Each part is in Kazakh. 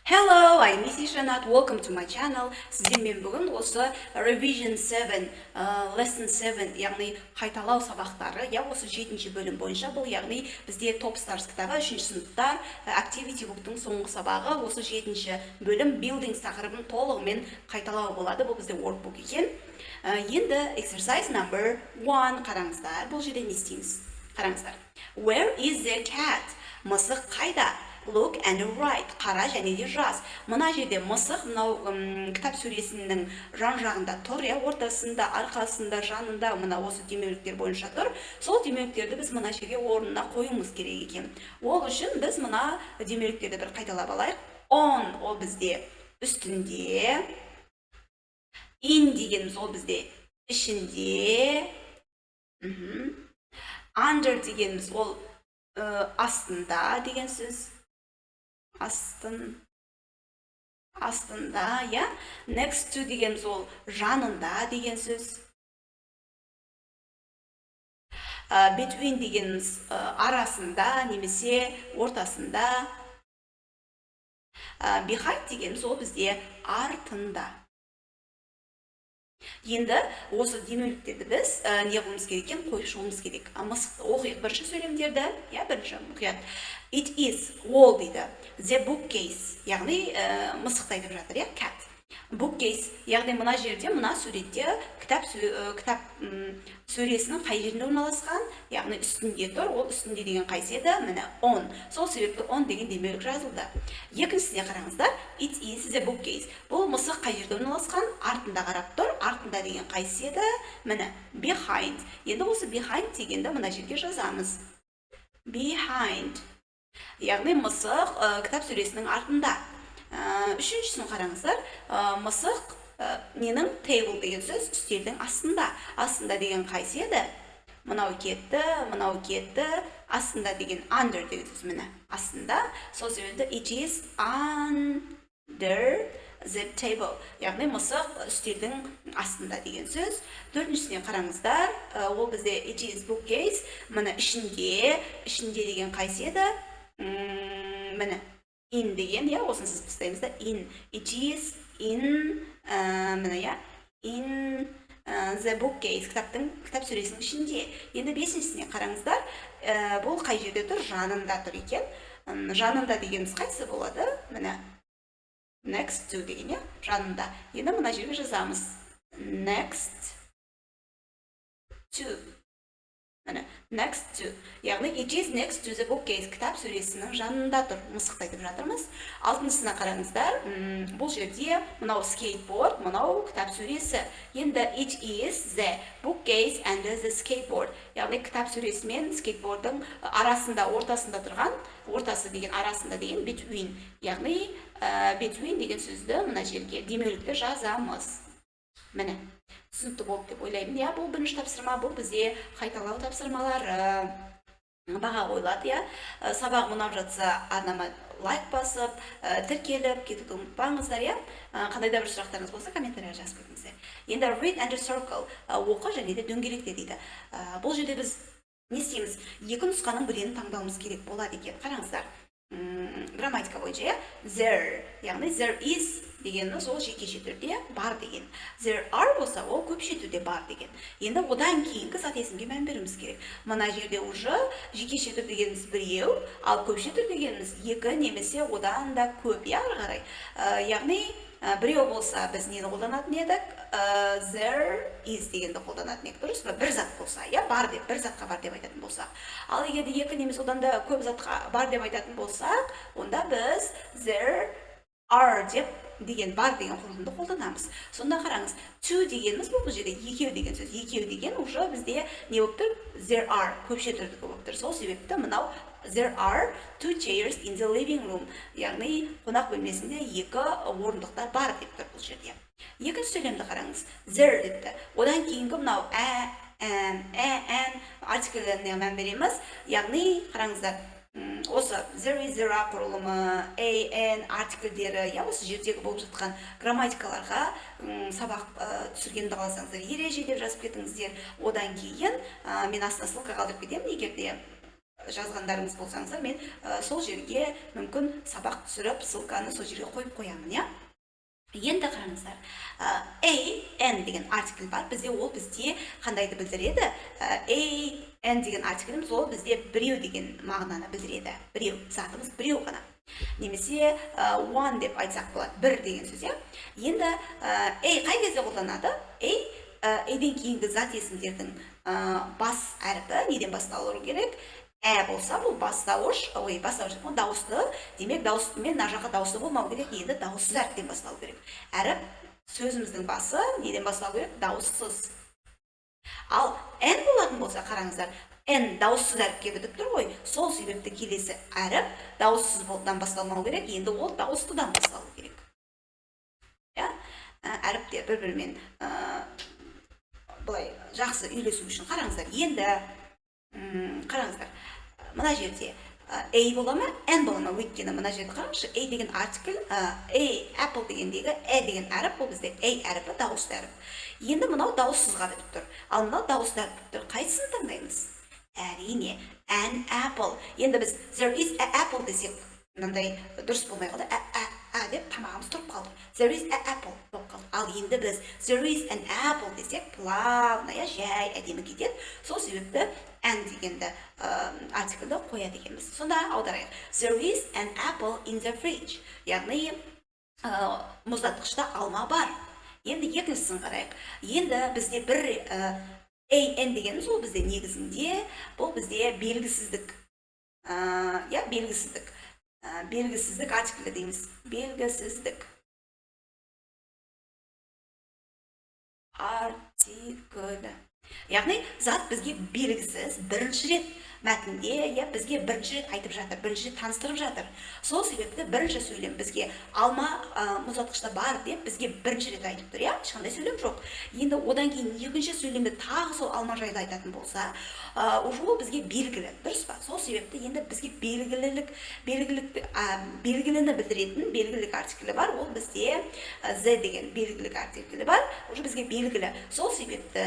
Hello, I'm Mrs. Shanat. Welcome to my channel. Сіздермен бүгін осы Revision 7, Lesson 7, яғни қайталау сабақтары, осы 7-ші бөлім бойынша бұл, яғни бізде Top Stars кітабы 3-ші сыныптар Activity Book'тың соңғы сабағы, осы 7-ші бөлім Buildings тақырыбын толығымен қайталау болады. Бұл бізде workbook екен. Енді exercise number 1 қараңыздар. Бұл жерде не істейміз? Қараңыздар. Where is the cat? Мысық қайда? Look and write. Қара және де жаз. Мына жерде мысық мынау кітап сөресінің жан-жағында тұр, ортасында, арқасында, жанында мына осы демеуліктер бойынша тұр. Сол демеуліктерді біз мына жерге орнына қоюымыз керек екен. Ол үшін біз мына демеуліктерді бір қайталап алайық. On ол бізде үстінде, in дегеніміз ол бізде ішінде, under дегеніміз ол астында деген сөз. Астында, Next to дегеніміз ол жанында деген сөз. Between дегеніміз арасында немесе ортасында. Behind дегеніміз ол бізде артында. Енді осы демеуліктерді біз не қылуымыз керек екен, қойып шығуымыз керек. Мысықты оқиық бірінші сөйлемдерді, бірінші мұқият. It is, ол дейді. The bookcase, яғни мысықты айтып жатыр, cat. Bookcase, яғни мына жерде, мына суретте кітап сөресінің қай жерінде орналасқан, яғни үстінде тұр, ол үстінде деген қайсы еді, міне on. Сол себепті on деген демеулік жазылды. Екіншісіне қараңыздар, it is the bookcase. Бұл мысық қай жерде орналасқан, артында қарап тұр, артында деген қайсы еді, міне behind. Енді осы behind дегенді мына жерге жазамыз. Behind. Яғни мысық кітап сөресінің артында. Үшіншісін қараңыздар, мысық ненің table деген сөз үстелдің астында. Астында деген қайсы еді? Мынау кетті, астында деген under деген сөз міне. Астында, сол себепті it is under the table. Яғни мысық үстелдің астында деген сөз. Төртіншісіне қараңыздар, ол бізде it is bookcase, міне ішінде деген қайсы еді? Міне in деген, осын сіз пістаймыз да, in. It is in, in the bookcase, кітап сөресінің ішінде. Енді бесіншісіне қараңыздар, бұл қай жерде тұр? Жанында тұр екен. Жанында дегеніміз қайсы болады? Міне, next to деген, жанында. Енді мына жерге жазамыз. Next to. Next to. Яғни it is next to the bookcase. Кітап сөресінің жанында тұр. Мысықты айтып жатырмыз. Алтыншысына қараңыздар. Бұл жерде мынау skateboard, мынау кітап сөресі. Енді it is the bookcase and the skateboard. Яғни кітап сөресі мен скейтбордың арасында, ортасында тұрған, ортасы деген арасында деген between. Яғни between деген сөзді мына жерге демеулікті жазамыз. Міне. Түсінікті болды деп ойлаймын. Бұл бірінші тапсырма, бұл бізде қайталау тапсырмалары. Баға қойылады, сабақ ұнап жатса арнама лайк басып, тіркеліп, кетуді ұмытпаңыздар, қандай да бір сұрақтарыңыз болса комментария жазып кетіңіздер. Енді read and circle, оқы және де дөңгелекте дейді. Бұл жерде біз не істейміз? Екі нұсқаның бірін таңдауымыз керек болады екен. Қараңыздар. Грамматика бойынша, there, яғни there is дегеніміз ол жекеше түрде бар деген. There are болса ол көпше түрде бар деген. Енді одан кейінгі зат есімге мән беруіміз керек. Мына жерде уже жекеше түр дегеніміз біреу, ал көпше түр дегеніміз екі немесе одан да көп, ары қарай. Яғни біреу болса біз нені қолданатын едік? There is дегенді қолданатын едік, дұрыс па? Бір зат болса, бар деп, бір затқа бар деп айтатын болсақ. Ал егерде екі немесе одан да көп затқа бар деп айтатын болсақ, онда біз there are деген бар деген құрылымды қолданамыз. Сонда қараңыз, two дегеніміз бұл жерде екеу деген сөз. Екеу деген уже бізде не болып тұр? There are, көпше түрдікі болып тұр. Сол себепті мынау there are two chairs in the living room. Яғни қонақ бөлмесінде екі орындықтар бар деп тұр бұл жерде. Екінші сөйлемді қараңыз. There депті. Одан кейінгі мынау артикльдеріне мән береміз. Яғни қараңыздар, осы there is, there are құрылымы, an артикльдері, осы жердегі болып жатқан грамматикаларға сабақ түсіргенді қаласаңыздар, ереже деп жазып кетіңіздер. Одан кейін мен астына ссылка қалдырып кетемін, егерде жазғандарыңыз болсаңыздар, мен сол жерге мүмкін сабақ түсіріп, ссылканы сол жерге қойып қоямын, иә. Енді қараңыздар, an деген артикль бар, бізде ол бізде қандайды білдіреді? An деген артикліміз ол бізде біреу деген мағынаны білдіреді. Біреу, затымыз біреу ғана. Немесе one деп айтсақ болады, бір деген сөз, иә. Енді қай кезде қолданады? Ден кейінгі зат есімдердің бас әріпі неден басталу керек? Болса, бұл бастауыш, дауысты, демек дауыстымен мына жаққа дауысты болмау керек, енді дауыссыз әріптен басталу керек. Әріп сөзіміздің басы неден басталу керек? Дауыссыз. Ал n болатын болса, қараңыздар, n дауыссыз әріпке бітіп тұр ғой, сол себепті келесі әріп дауыссыз болдан басталмау керек, енді ол дауыстыдан басталу керек. Әріптер бір-бірімен былай жақсы үйлесу үшін қараңыздар. Енді қараңыздар, мына жерде бола ма, n бола ма? Өйткені мына жерде қараңызшы, деген артикль, apple дегендегі деген әріп, бұл бізде әріпі, дауысты әріп. Енді мынау дауыссызға бітіп тұр, ал мынау дауысты әріп бітіп тұр. Қайсысын таңдаймыз? Әрине, an apple. Енді біз there is an apple десек, мынандай дұрыс болмай қалды, деп тамағымыз тұрып қалды. There is an apple болып қалды. Ал енді біз there is an apple десек, плавно, жай, әдемі кетеді. Сол себепті an дегенді артиклді қояды екенбіз. Сонда аударайық. There is an apple in the fridge. Яғни мұздатқышта алма бар. Енді екіншісін қарайық. Енді бізде бір an дегеніміз ол бізде негізінде, бұл бізде белгісіздік. Белгісіздік. Белгісіздік артиклі дейміз. Белгісіздік артиклі. Яғни зат бізге белгісіз, бірінші рет мәтінде, бізге бірінші рет айтып жатыр, бірінші рет таныстырып жатыр. Сол себепті бірінші сөйлем бізге алма мұздатқышта бар деп бізге бірінші рет айтып тұр, ешқандай сөйлем жоқ. Енді одан кейін екінші сөйлемді тағы сол алма жайлы айтатын болса, ол бізге белгілі, дұрыс па? Сол себепті енді бізге белгіліні білдіретін белгілік артиклі бар, ол бізде z деген белгілік артиклі бар, уже бізге белгілі. Сол себепті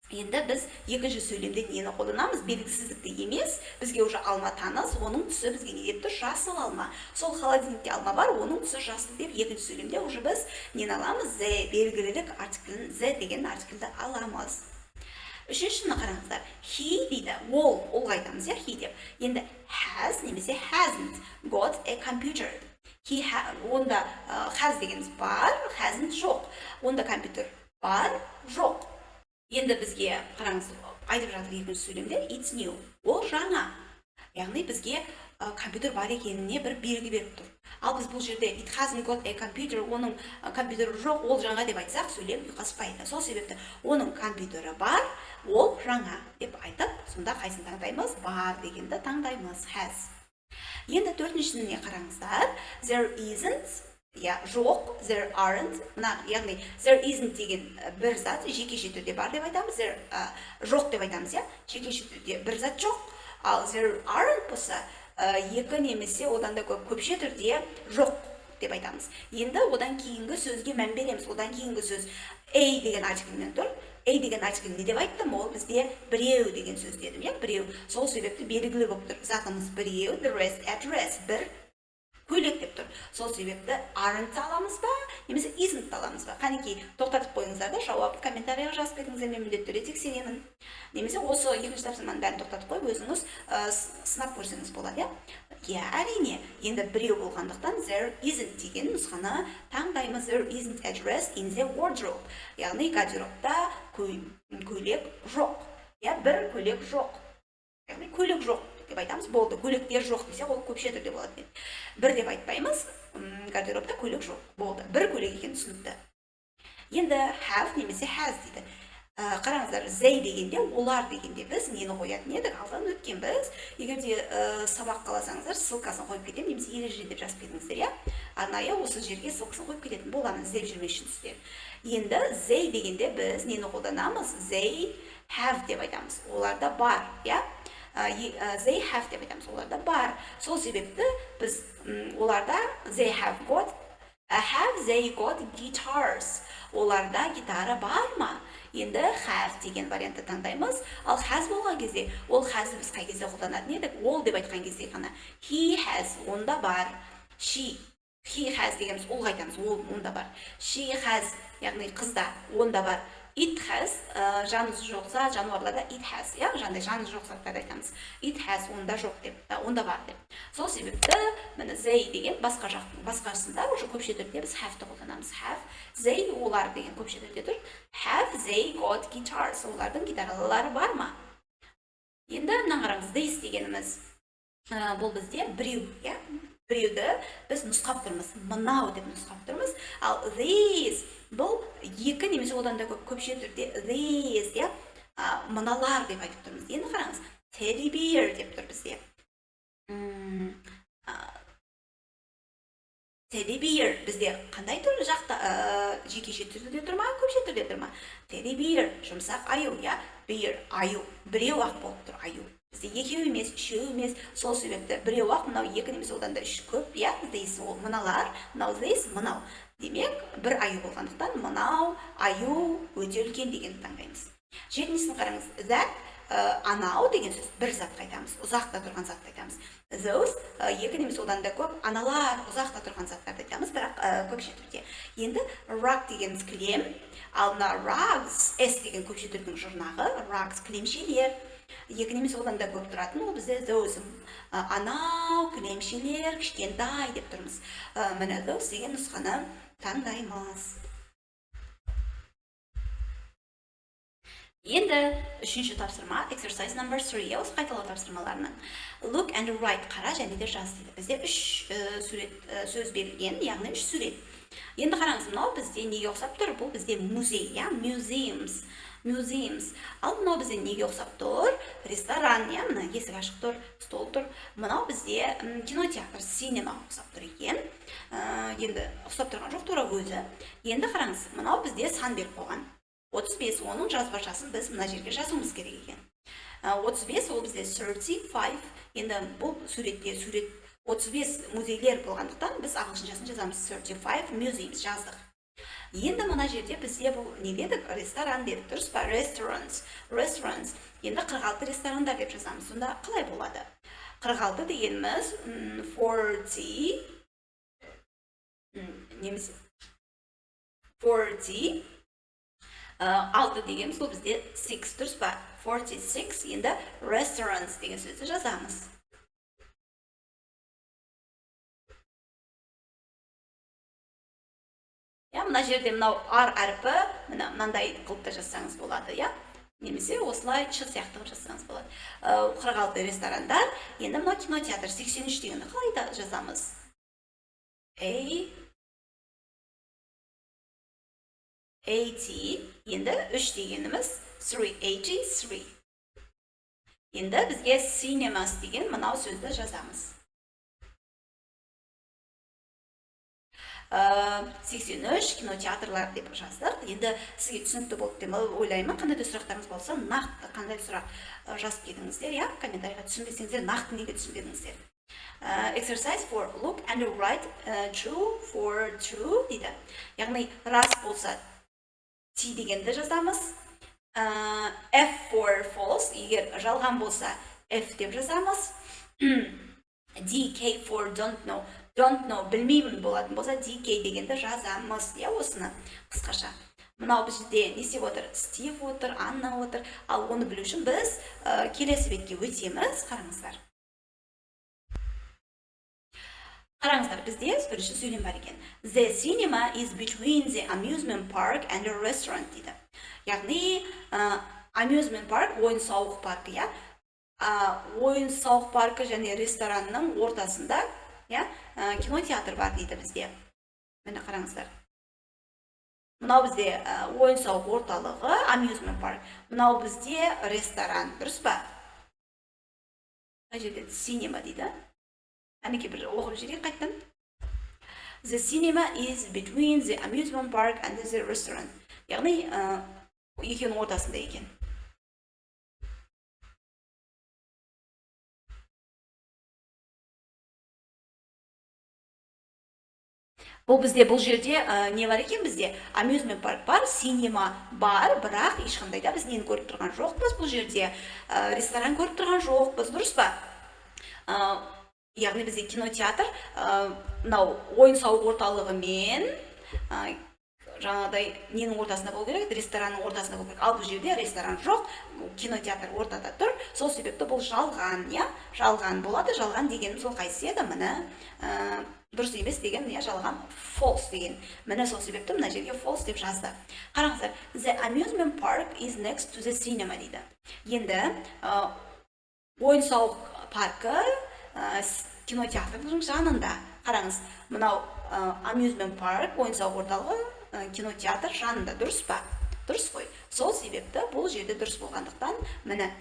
енді біз екінші сөйлемде нені қолданамыз? Белгісіздікті емес, бізге уже алма таныс, оның түсі бізге не деп тұр? Жасыл алма. Сол холодильникте алма бар, оның түсі жасыл деп екінші сөйлемде уже біз нені аламыз? Белгілілік артиклін, z деген артиклді аламыз. Үшіншіні қараңыздар. He дейді, ол айтамыз, he деп. Енді has немесе hasn't got a computer. Онда has дегеніміз бар, hasn't жоқ. Онда компьютер бар, жоқ. Енді бізге қараңыз, айтып жатыр екінші сөйлемде it's new. Ол жаңа. Яғни бізге компьютер бар екеніне бір белгі беріп тұр. Ал біз бұл жерде it hasn't got a computer, оның компьютері жоқ, ол жаңа деп айтсақ, сөйлем ұйқаспайды. Сол себепті оның компьютері бар, ол жаңа деп айтып, сонда қайсын таңдаймыз? Бар дегенді таңдаймыз, has. Енді төртіншісіне қараңыздар. There isn't, жоқ, there aren't, яғни there isn't деген бір зат жекеше түрде бар деп айтамыз, жоқ деп айтамыз, жекеше түрде бір зат жоқ. Ал there aren't болса, екі немесе одан да көпше түрде жоқ деп айтамыз. Енді одан кейінгі сөзге мән береміз. Одан кейінгі сөз деген артикльмен тұр. Деген артикль не деп айттым? Ол бізде біреу деген сөз дедім, біреу. Сол себепті белгілі болып тұр. Затымыз біреу, the rest, at rest, бір көйлек деп тұр. Сол себепті aren't аламыз ба, немесе isn't аламыз ба? Қанекей, тоқтатып қойыңыздар да, жауап комментарийға жазып кетіңіздер, мен міндетті түрде тексеремін. Немесе осы екінші тапсырманың бәрін тоқтатып қойып, өзіңіз сынап көрсеңіз болады, әрине. Енді біреу болғандықтан there isn't деген нұсқаны таңдаймыз. There isn't a dress in the wardrobe. Яғни гардеробта көйлек жоқ. Бір көйлек жоқ. Яғни көйлек жоқ деп айтамыз, болды. Көйлектер жоқ десе, ол көпше түрде болады. Бір деп айтпаймыз, гардеробта көйлек жоқ, болды. Бір көйлек екен түсінікті. Енді have немесе has дейді. Қараңыздар, they дегенде, олар дегенде біз нені қоятын едік? Алдан өткен біз. Егерде сабақ қаласаңыздар, ссылкасын қойып кетемін, немесе ереже деп жазып кетіңіздер, арнайы осы жерге ссылкасын қойып кететін боламын, іздеп жүрмесін сіздер. Енді they дегенде біз нені қолданамыз? They have деп айтамыз. Оларда бар, they have деп айтамыз, оларда бар. Сол себепті біз оларда they got guitars. Оларда гитара бар ма? Енді have деген вариантты таңдаймыз. Ал has болған кезде, ол has'ы біз қай кезде қолданатын едік? Ол деп айтқан кезде ғана. He has, онда бар. He has дегеніміз олға айтамыз, ол онда бар. She has, яғни қызда, онда бар. It has, жаны жоқса, жануарларда it has, иә, жаңағыдай жаны жоқ заттарды айтамыз. It has, онда жоқ деп, онда бар деп. Сол себепті, міне they деген басқасында уже көпше түрде біз have-ті қолданамыз. Have, they, олар деген көпше түрде тұр. Have they got guitars? Олардың гитаралары бар ма? Енді мына қараңыз, this дегеніміз бұл бізде біреу, иә? Біреуді біз нұсқап тұрмыз, мынау деп нұсқап тұрмыз. Ал these бұл екі немесе одан да көпше түрде these, иә, мыналар деп айтып тұрмыз. Енді қараңыз, teddy bear деп тұр бізде. Teddy bear бізде қандай түрлі жақта жекеше түрде тұр ма, көпше түрде тұр ма? Teddy bear жұмсақ аю, иә, bear аю, біреу ақ болып тұр аю. Бізде екеу емес, үшеу емес, сол себепті біреу ақ, мынау екі немесе одан да үш көп, иә, these ол мыналар, мынау these мынау. Демек, бір аю болғандықтан мынау аю өте үлкен дегенді таңдаймыз. Жетіншісін қараңыз, that, анау деген сөз бір затты айтамыз, ұзақта тұрған затты айтамыз. Those, екі немесе одан да көп, аналар ұзақта тұрған заттарды айтамыз, бірақ көпше түрде. Енді rug дегеніміз кілем, ал мына rugs, s деген көпше түрдің жұрнағы, rugs кілемшелер. Екі немесе одан да көп тұратын, ол бізде those, анау кілемшелер кішкентай деп тұрмыз. Міне those деген нұсқаны таңдаймыз. Енді үшінші тапсырма, exercise number 3, осы қайталау тапсырмаларының. Look and write, қара және де жаз дейді. Бізде үш сөз берілген, яғни үш сурет. Енді қараңыз, мынау бізде неге ұқсап тұр? Бұл бізде музей, иә, museums. Ал мынау бізде неге ұқсап тұр? Ресторан, иә, мына есік ашық тұр, стол тұр. Мынау бізде кинотеатр, синема ұқсап тұр екен. Енді ұқсап тұрған жоқ, тура өзі. Енді қараңыз, мынау бізде сан беріп қойған. 35, оның жазбашасын біз мына жерге жазуымыз керек екен. 35 ол бізде 35, енді бұл суретте 35 музейлер болғандықтан біз ағылшыншасын жазамыз 35 museums жаздық. Енді мына жерде бізде бұл не дедік? Ресторан дедік, дұрыс па? Restaurants. Енді 46 ресторандар деп жазамыз. Сонда қалай болады? 46 дегеніміз 40 немесе 40 алты дегеніміз бұл бізде 6, дұрыс па? 46, енді restaurants деген сөзді жазамыз. Мына жерде мынау R әрпі, мынандай қылыпта жазсаңыз болады, иә? Немесе осылай Ш сияқты жазсаңыз болады. 46 ресторандар, енді мынау кинотеатр 83 дегенді қалай жазамыз? Енді 3 дегеніміз 383. Енді бізге cinemas деген мынау сөзді жазамыз. 83 кинотеатрлар деп жаздық. Енді сізге түсінікті болды деп ойлаймын. Қандай да сұрақтарыңыз болса, нақты қандай сұрақ жазып кетіңіздер, иә? Комментарийға түсінбесеңіздер, нақты неге түсінбедіңіздер. Exercise for look and write true for true дейді. Яғни рас болса T дегенді жазамыз. F for false, егер жалған болса F деп жазамыз. DK for don't know, білмеймін болатын болса DK дегенді жазамыз. Я осыны қысқаша. Мынау бізде не істеп отыр? Стив отыр, Анна отыр. Ал оны білу үшін біз келесі бетке өтеміз. Қараңыздар. Қараңыздар, бізде бірінші сөйлем бар екен. The cinema is between the amusement park and the restaurant дейді. Яғни, amusement park, ойын-сауық паркі, иә? Ойын-сауық паркі және ресторанның ортасында, иә, кинотеатр бар дейді бізде. Мені қараңыздар. Мынау бізде ойын-сауық орталығы, amusement park. Мынау бізде ресторан, дұрыс па? Қай жерде cinema дейді. Әнеке бір оқып жүрейік қайттан. The cinema is between the amusement park and the restaurant. Яғни, екеуінің ортасында екен. Бұл бізде бұл жерде не бар екен бізде? Amusement park бар, синема бар, бірақ ешқандай да біз нені көріп тұрған жоқпыз бұл жерде? Ресторан көріп тұрған жоқпыз, дұрыс па? Яғни бізде кинотеатр мынау ойын сауық орталығы мен жаңағыдай ненің ортасында болу керек, ресторанның ортасында болу керек. Ал бұл жерде ресторан жоқ, кинотеатр ортада тұр. Сол себепті бұл жалған, иә? Жалған болады. Жалған дегенім сол қайсы еді? Міне дұрыс емес деген, иә, жалған, false деген. Міне сол себепті мына жерге false деп жазды. Қараңыздар, the amusement park is next to the cinema дейді. Енді ойын сауық паркі кинотеатрдың жанында. Қараңыз, мынау amusement park, ойын сауық орталығы кинотеатр жанында, дұрыс па? Дұрыс қой. Сол себепті бұл жерде дұрыс болғандықтан міне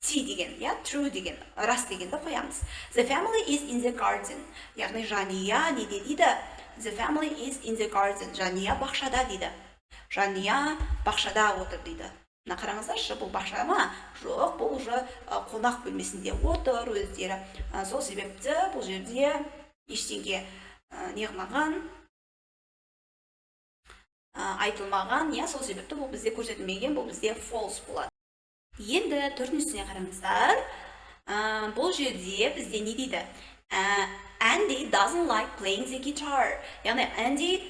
T деген, я, true деген, рас дегенді қоямыз. The family is in the garden. Яғни жания не дейді? The family is in the garden. Жания бақшада дейді. Жания бақшада отыр дейді. Мына қараңыздаршы, бұл бақша ма? Жоқ, бұл уже қонақ бөлмесінде отыр өздері. Сол себепті бұл жерде ештеңе неғылмаған, айтылмаған, иә, сол себепті бұл бізде көрсетілмеген, бұл бізде false болады. Енді төртіншісіне қараңыздар. Бұл жерде бізде не дейді? Andy doesn't like playing the guitar. Яғни Andy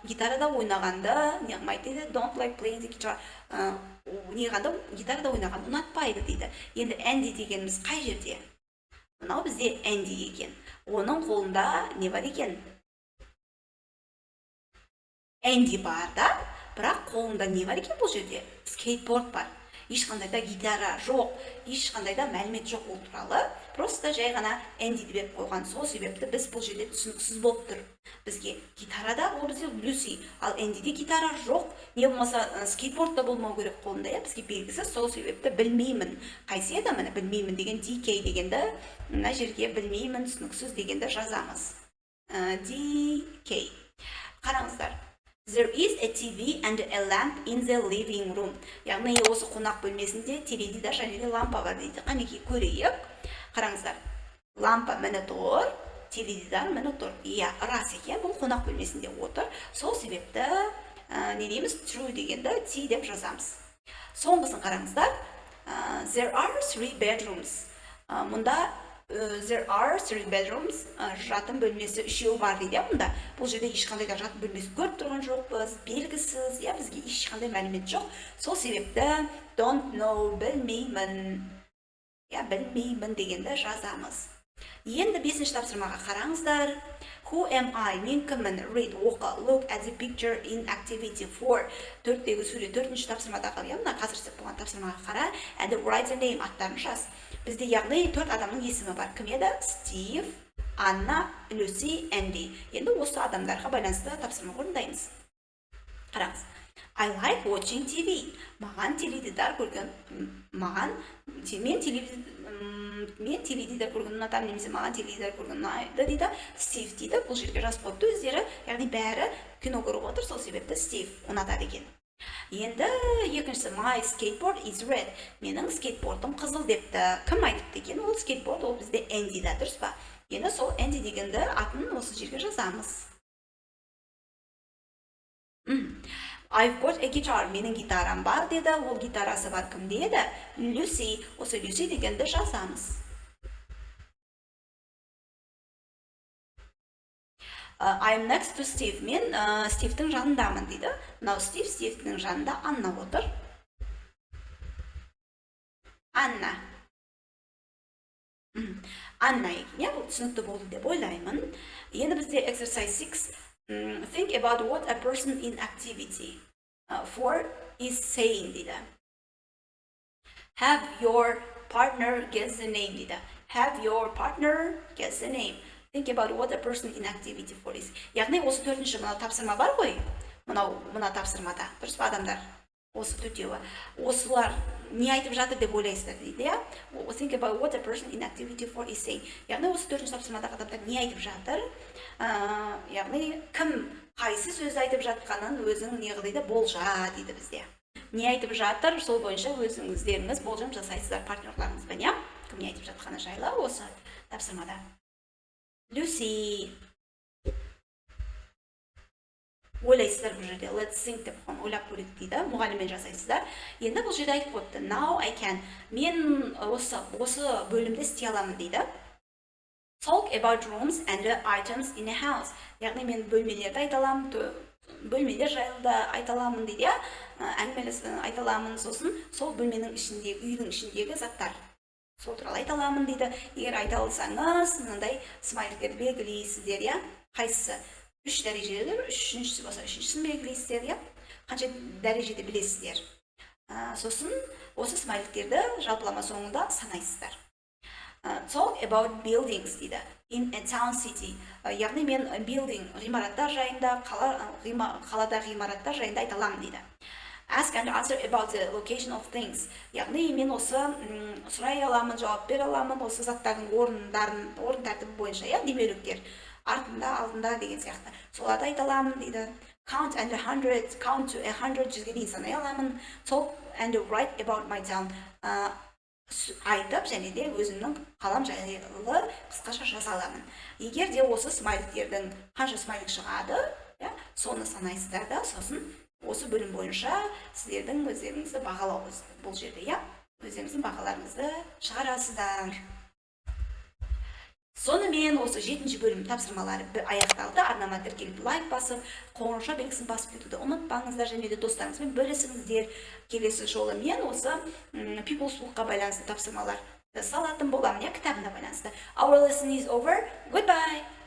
гитарада ойнағанды неғылмайды дейді? Don't like playing the guitar. Неғанды гитарада ойнағанды ұнатпайды дейді. Енді Andy дегеніміз қай жерде? Мынау бізде Andy екен. Оның қолында не бар екен? Andy бар да, бірақ қолында не бар екен бұл жерде? Скейтборд бар. Ешқандай да гитара жоқ, ешқандай да мәлімет жоқ ол туралы. Просто жай ғана Andy деп қойған. Сол себепті біз бұл жерде түсініксіз болып тұр. Бізге гитарада ол бізде Lucy, ал Andyде гитара жоқ. Не болмаса скейтбордта болмау керек қолында, иә, бізге белгісіз. Сол себепті білмеймін. Қайсы еді міне білмеймін деген DK дегенді мына жерге білмеймін түсініксіз дегенді жазамыз. DK. Қараңыздар. There is a TV and a lamp in the living room. Яғни осы қонақ бөлмесінде теледидар және де лампа бар дейді. Қанекей көрейік. Қараңыздар. Лампа міне тұр, теледидар міне тұр. Иә, рас екен, бұл қонақ бөлмесінде отыр. Сол себепті не дейміз? True дегенді T деп жазамыз. Соңғысын қараңыздар. There are 3 bedrooms. Мұнда there are 3 bedrooms. Жатын бөлмесі 3 бар дейді. Мұнда бұл жерде ешқандай да жатын бөлмесі көріп тұрған жоқпыз, белгісіз, иә, бізге ешқандай мәлімет жоқ. Сол себепті don't know, білмеймін, иә, білмеймін дегенді жазамыз. Енді 5-ші тапсырмаға қараңыздар. Who am I? Мен кіммін? Read, оқы. Look at the picture in activity 4. 4-тегі сурет 4-ші тапсырмадағы, мына қазір істеп болған тапсырмаға қара. And write the name, аттарын жаз. Бізде яғни 4 адамның есімі бар. Кім еді? Стив, Анна, Люси, Энди. Енді осы адамдарға байланысты тапсырма орындаймыз. Қараңыз. I like watching TV. Маған теледидар көрген, мен теледидар көрген ұнатамын, немесе маған теледидар көрген ұнайды дейді. Стив дейді. Бұл жерге жазып қойыпты өздері, яғни бәрі кино көріп отыр, сол себепті Стив ұнатады екен. Енді екіншісі, my skateboard is red. Менің скейтбордым қызыл депті. Кім айтыпты екен? Ол скейтборд, ол бізде Энди да, дұрыс па? Енді сол Энди дегенді атын осы жерге жазамыз. I've got a guitar. Менің гитарам бар деді. Ол гитарасы бар кімде еді? Lucy. Осы Lucy дегенді жазамыз. I'm next to Steve. Мен Стивтің жанындамын дейді. Мынау Стивтің жанында Анна отыр. Анна. Анна екен, бұл түсінікті болды деп ойлаймын. Енді бізде exercise 6. Think about what a person in activity 4 is saying дейді. Have your partner guess the name дейді. Have your partner guess the name. Think about what a person in activity 4 is. Яғни осы 4-ші мына тапсырма бар ғой? Мына тапсырмада. Дұрыс па адамдар? Осы төртеуі. Осылар не айтып жатыр деп ойлайсыздар дейді, иә? Think about what a person in activity 4 is saying. Яғни осы 4-ші тапсырмадағы адамдар не айтып жатыр? Яғни кім қайсы сөз айтып жатқанын өзің не қылды болжа дейді бізде. Не айтып жатыр, сол бойынша өзіңіздеріңіз болжам жасайсыздар партнерларыңызбен, иә? Кім не айтып жатқаны жайлы осы тапсырмада. see. Ойлайсыздар бұл жерде let's think деп ойлап көрейік дейді, мұғаліммен жасайсыздар. Енді бұл жерде айтып қойыпты now I can, мен осы бөлімді істей аламын дейді. Talk about rooms and the items in a house. Яғни мен бөлмелерді айта аламын, бөлмелер жайлы да айта аламын дейді, әңгімелесін айта аламын, сосын сол бөлменің ішіндегі, үйдің ішіндегі заттар, сол туралы айта аламын дейді. Егер айта алсаңыз, мынандай смайликтерді белгілейсіздер, қайсысы 3 дәрежелі, үшіншісі болса үшіншісін белгілейсіздер, қанша дәрежеде білесіздер. Сосын осы смайликтерді жалпылама соңында санайсыздар. Talk about buildings дейді. In a town city. Яғни мен building, ғимараттар жайында, қалада ғимараттар жайында айта аламын дейді. Ask and answer about the location of things. Яғни мен осы сұрай аламын, жауап бере аламын, осы заттардың орын тәртібі бойынша, демеуліктер. Артында, алдында деген сияқты. Соларды айта аламын дейді. Count to 100, 100 дейін санай аламын. Talk and write about my town. Айтып, және де өзімнің қалам жайлы қысқаша жаза аламын. Егер де осы смайликтердің қанша смайлик шығады, соны санайсыздар да, сосын осы бөлім бойынша сіздердің өздеріңізді бағалауыңыз бұл жерде, өздеріңіздің бағаларыңызды шығарасыздар. Сонымен осы 7-ші бөлім тапсырмалары аяқталды. Арнама тіркеліп лайк басып, қоңырауша белгісін басып кетуді ұмытпаңыздар, және де достарыңызбен бөлісіңіздер. Келесі жолы мен осы Peoplesbook'қа байланысты тапсырмалар салатын боламын, кітабына байланысты. Our lesson is over. Goodbye.